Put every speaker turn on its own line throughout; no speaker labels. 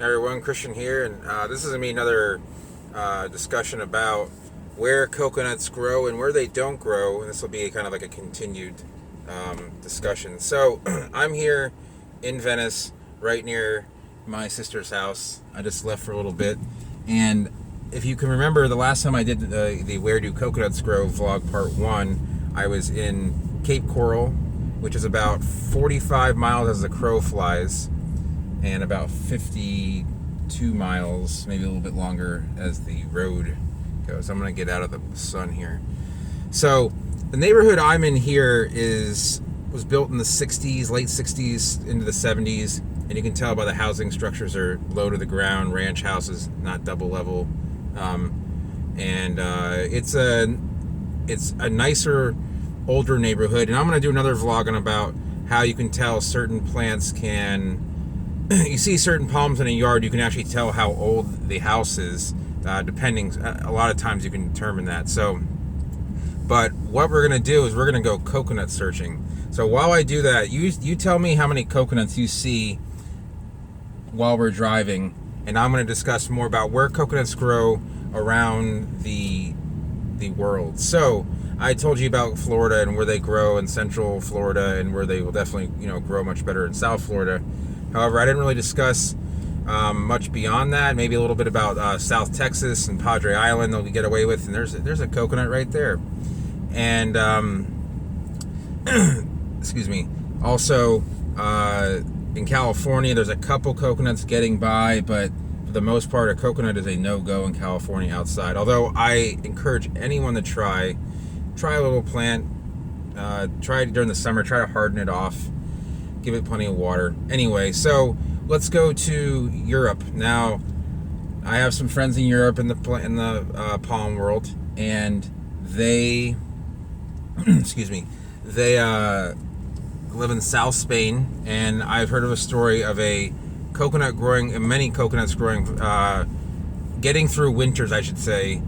Everyone, Christian here, and this is going to be another discussion about where coconuts grow and where they don't grow, and this will be kind of like a continued discussion. So, I'm here in Venice, right near my sister's house. I just left for a little bit, and if you can remember, the last time I did the Where Do Coconuts Grow vlog part 1, I was in Cape Coral, which is about 45 miles as the crow flies, and about 52 miles, maybe a little bit longer, as the road goes. I'm going to get out of the sun here. So the neighborhood I'm in here was built in the 60s, late 60s into the 70s, and you can tell by the housing structures are low to the ground, ranch houses, not double level, and it's a nicer, older neighborhood. And I'm going to do another vlog on about how you can tell certain plants can. You see certain palms in a yard, you can actually tell how old the house is, depending. A lot of times you can determine that. So, but what we're going to do is we're going to go coconut searching. So while I do that, you tell me how many coconuts you see while we're driving, and I'm going to discuss more about where coconuts grow around the world. So I told you about Florida and where they grow in Central Florida, and where they will definitely grow much better in South Florida. However, I didn't really discuss much beyond that. Maybe a little bit about South Texas and Padre Island they'll get away with, and there's a coconut right there. And excuse me. Also, in California, there's a couple coconuts getting by, but for the most part, a coconut is a no-go in California outside. Although I encourage anyone to try a little plant. Try it during the summer. Try to harden it off. Give it plenty of water. Anyway, so let's go to Europe now. I have some friends in Europe in the palm world, and they excuse me, they live in South Spain, and I've heard of a story of many coconuts growing, getting through winters, I should say,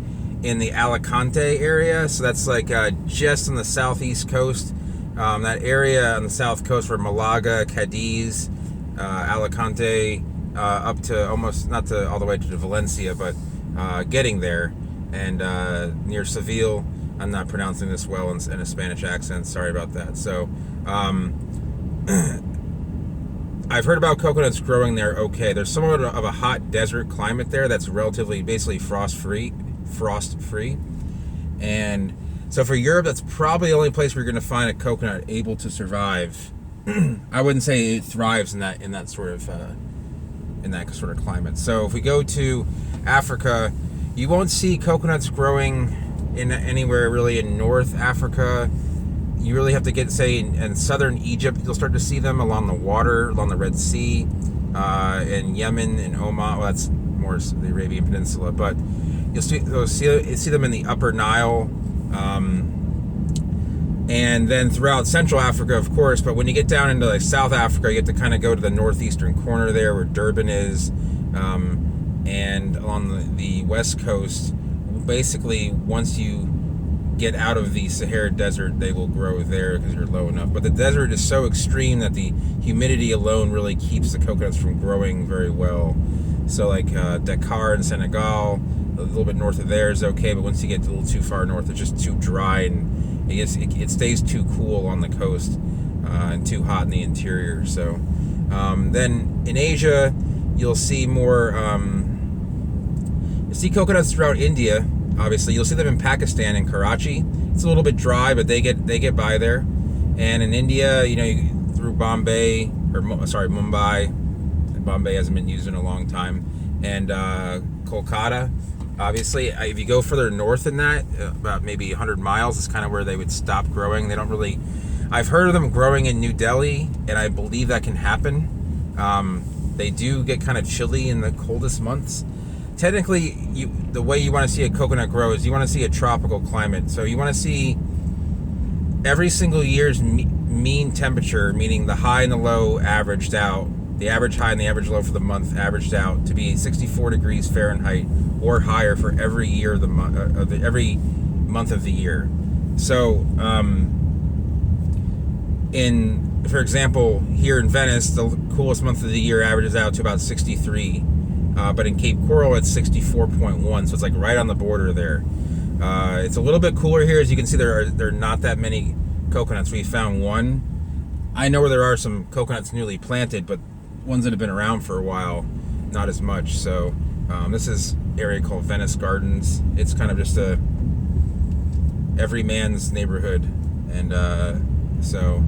in the Alicante area. So that's like just on the southeast coast. That area on the south coast where Malaga, Cadiz, Alicante, up to almost, not to all the way to Valencia, but getting there, and near Seville. I'm not pronouncing this well in a Spanish accent. Sorry about that. So I've heard about coconuts growing there. Okay, there's somewhat of a hot desert climate there that's relatively, basically frost free, and so for Europe, that's probably the only place where you're going to find a coconut able to survive. I wouldn't say it thrives in that sort of climate. So if we go to Africa, you won't see coconuts growing in anywhere really in North Africa. You really have to get, say, in southern Egypt, you'll start to see them along the water, along the Red Sea, in Yemen and Oman. Well, that's more the Arabian Peninsula, but you'll see them in the Upper Nile. And then throughout Central Africa, of course, but when you get down into like South Africa, you have to kind of go to the northeastern corner there where Durban is, and along the west coast. Basically, once you get out of the Sahara Desert, they will grow there because you're low enough. But the desert is so extreme that the humidity alone really keeps the coconuts from growing very well. So like Dakar in Senegal, a little bit north of there is okay, but once you get a little too far north, it's just too dry, and it stays too cool on the coast, and too hot in the interior. So then in Asia, you'll see more. You see coconuts throughout India. Obviously, you'll see them in Pakistan and Karachi. It's a little bit dry, but they get by there. And in India, through Bombay, Mumbai. Bombay hasn't been used in a long time, and Kolkata. Obviously, if you go further north than that, about maybe 100 miles, is kind of where they would stop growing. They don't really. I've heard of them growing in New Delhi, and I believe that can happen. They do get kind of chilly in the coldest months. Technically, the way you want to see a coconut grow is you want to see a tropical climate. So you want to see every single year's mean temperature, meaning the high and the low averaged out, the average high and the average low for the month averaged out to be 64 degrees Fahrenheit or higher for every year of the month, every month of the year. So, for example, here in Venice, the coolest month of the year averages out to about 63 but in Cape Coral it's 64.1, so it's like right on the border there. It's a little bit cooler here. As you can see, there are not that many coconuts. We found one. I know where there are some coconuts newly planted, but ones that have been around for a while, not as much. So this is an area called Venice Gardens. It's kind of just a every man's neighborhood, and so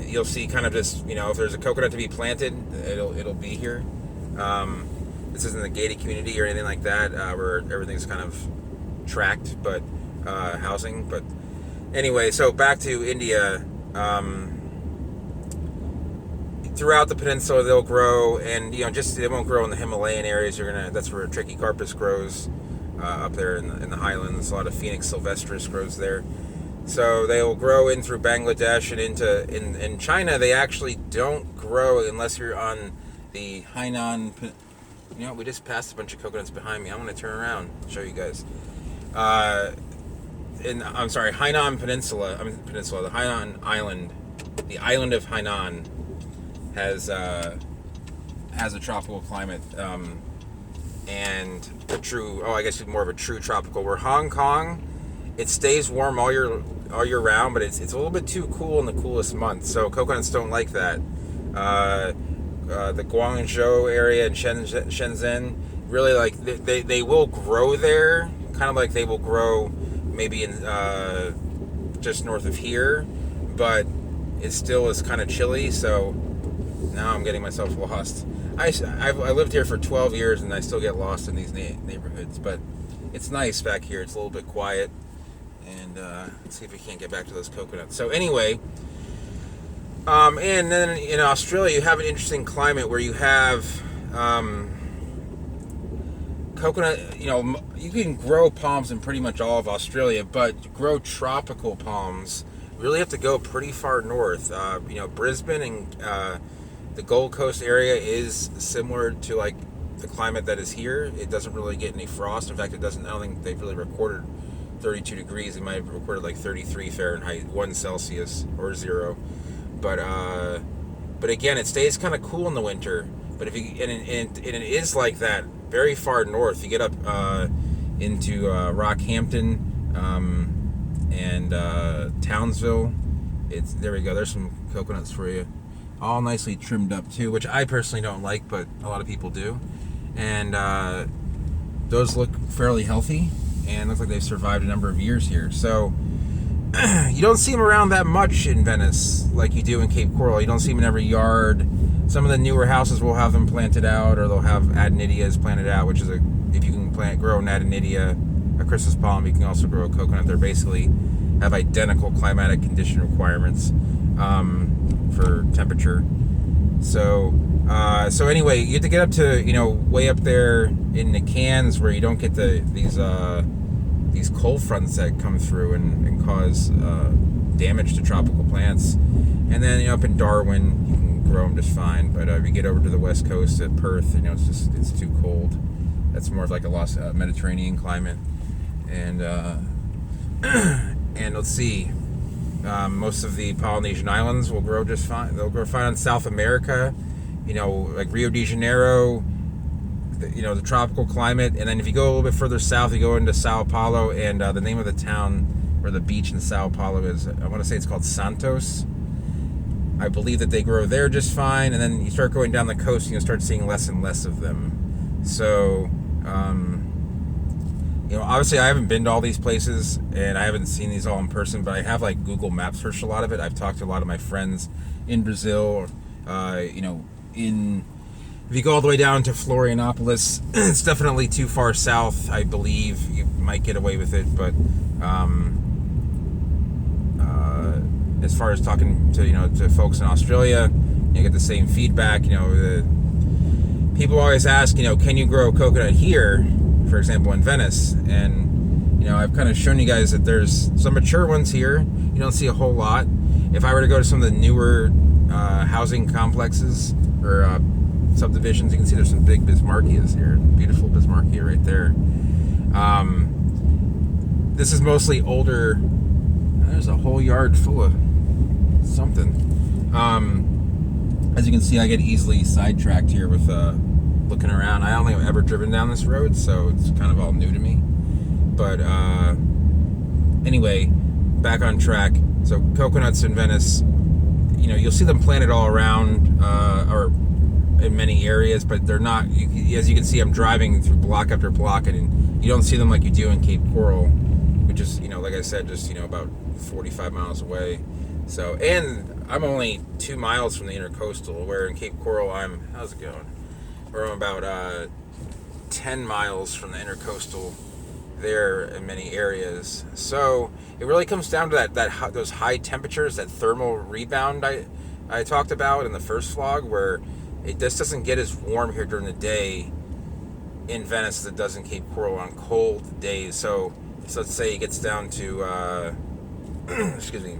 you'll see kind of just, if there's a coconut to be planted, it'll be here. This isn't a gated community or anything like that, where everything's kind of tracked, but housing. But anyway, so back to India. Throughout the peninsula, they'll grow, and just they won't grow in the Himalayan areas. That's where Trachycarpus grows, up there in the highlands. A lot of Phoenix sylvestris grows there. So they will grow in through Bangladesh and in China. They actually don't grow unless you're on the Hainan. We just passed a bunch of coconuts behind me. I'm going to turn around and show you guys. Hainan Peninsula. The Hainan Island. The island of Hainan has a tropical climate, and I guess it's more of a true tropical. Where Hong Kong, it stays warm all year round, but it's a little bit too cool in the coolest months. So coconuts don't like that. The Guangzhou area and Shenzhen, really, like they will grow there, kind of like they will grow maybe in just north of here, but it still is kind of chilly. So now I'm getting myself lost. I lived here for 12 years and I still get lost in these neighborhoods, but it's nice back here. It's a little bit quiet, and let's see if we can't get back to those coconuts. So anyway, and then in Australia you have an interesting climate where you have coconut. You can grow palms in pretty much all of Australia, but to grow tropical palms, you really have to go pretty far north. Brisbane and the Gold Coast area is similar to like the climate that is here. It doesn't really get any frost. In fact, it doesn't. I don't think they've really recorded 32 degrees. They might have recorded like 33 Fahrenheit, 1 Celsius or 0. But again, it stays kind of cool in the winter. But and it is like that very far north. You get up into Rockhampton and Townsville. There we go. There's some coconuts for you. All nicely trimmed up too, which I personally don't like, but a lot of people do. And those look fairly healthy and look like they've survived a number of years here. So you don't see them around that much in Venice like you do in Cape Coral. You don't see them in every yard. Some of the newer houses will have them planted out, or they'll have adenidias planted out, which is if you can grow an adenidia, a Christmas palm, you can also grow a coconut. They basically have identical climatic condition requirements for temperature. So anyway, you have to get up to way up there in the Cairns where you don't get these cold fronts that come through and cause damage to tropical plants. And then up in Darwin, you can grow them just fine. But if you get over to the west coast at Perth, it's too cold. That's more of like a Mediterranean climate. And and let's see. Most of the Polynesian islands will grow just fine. They'll grow fine in South America, like Rio de Janeiro, the tropical climate. And then if you go a little bit further south, you go into Sao Paulo, and the name of the town where the beach in Sao Paulo is, I want to say it's called Santos. I believe that they grow there just fine. And then you start going down the coast, and you'll start seeing less and less of them. So, obviously I haven't been to all these places and I haven't seen these all in person, but I have like Google Maps searched a lot of it. I've talked to a lot of my friends in Brazil, if you go all the way down to Florianopolis, it's definitely too far south. I believe you might get away with it, but as far as talking to folks in Australia, you get the same feedback. People always ask, can you grow coconut here, for example, in Venice? And I've kind of shown you guys that there's some mature ones here. You don't see a whole lot. If I were to go to some of the newer housing complexes or subdivisions, you can see there's some big Bismarckias here. Beautiful Bismarckia right there. This is mostly older. There's a whole yard full of something. As you can see, I get easily sidetracked here with looking around. I don't think I've ever driven down this road, so it's kind of all new to me. But anyway, back on track. So coconuts in Venice, you'll see them planted all around, or in many areas, but they're not. As you can see, I'm driving through block after block, and you don't see them like you do in Cape Coral, which is, like I said, just about 45 miles away. So, and I'm only 2 miles from the Intercoastal, where in Cape Coral how's it going? We're about 10 miles from the Intercoastal there in many areas. So it really comes down to those high temperatures, that thermal rebound I talked about in the first vlog, where it just doesn't get as warm here during the day in Venice as it does in Cape Coral on cold days. So let's say it gets down to excuse me,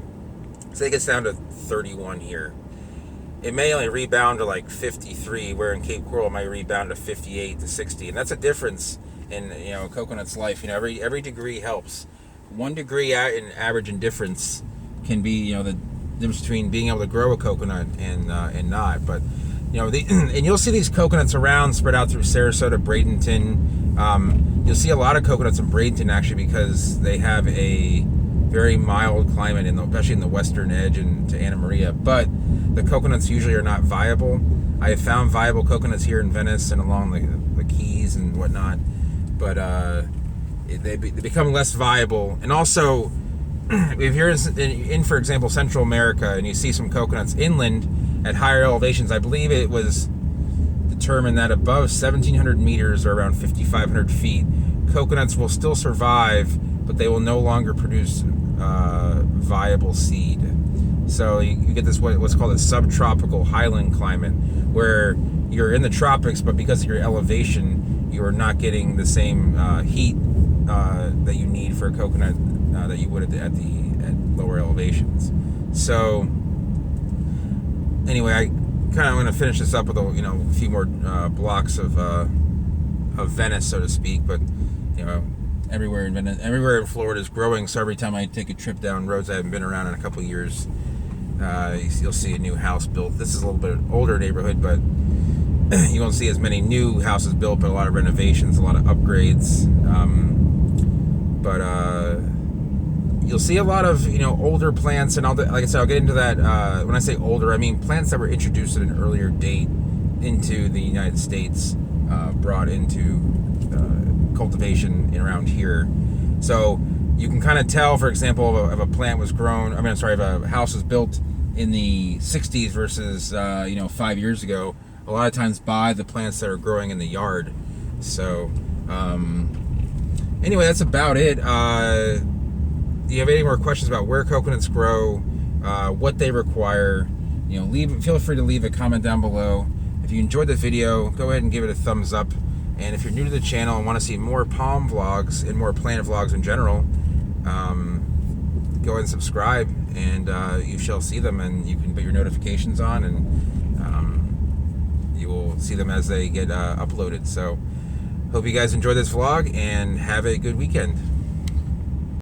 say it gets down to 31 here. It may only rebound to like 53, where in Cape Coral it might rebound to 58 to 60, and that's a difference in coconut's life. Every degree helps. 1 degree in average indifference can be the difference between being able to grow a coconut and not. But and you'll see these coconuts around, spread out through Sarasota, Bradenton. You'll see a lot of coconuts in Bradenton actually, because they have a very mild climate, especially in the western edge and to Anna Maria. But the coconuts usually are not viable. I have found viable coconuts here in Venice and along the Keys and whatnot, but they become less viable. And also, if you're in, for example, Central America, and you see some coconuts inland at higher elevations, I believe it was determined that above 1,700 meters, or around 5,500 feet, coconuts will still survive, but they will no longer produce viable seed. So you get this what's called a subtropical highland climate, where you're in the tropics, but because of your elevation, you are not getting the same heat that you need for a coconut that you would at lower elevations. So anyway, I kind of going to finish this up with a few more blocks of Venice, so to speak. But everywhere in Venice, everywhere in Florida is growing. So every time I take a trip down roads I haven't been around in a couple years, you'll see a new house built. This is a little bit older neighborhood, but you won't see as many new houses built, but a lot of renovations, a lot of upgrades. But you'll see a lot of older plants and all that. Like I said, I'll get into that. When I say older, I mean plants that were introduced at an earlier date into the United States, brought into cultivation around here. So you can kind of tell, for example, if a plant was grown. If a house was built in the 60s versus 5 years ago. A lot of times by the plants that are growing in the yard. So anyway, that's about it. Do you have any more questions about where coconuts grow, what they require? Feel free to leave a comment down below. If you enjoyed the video, go ahead and give it a thumbs up. And if you're new to the channel and want to see more palm vlogs and more plant vlogs in general, go ahead and subscribe, and you shall see them, and you can put your notifications on, and you will see them as they get uploaded. So hope you guys enjoy this vlog, and have a good weekend.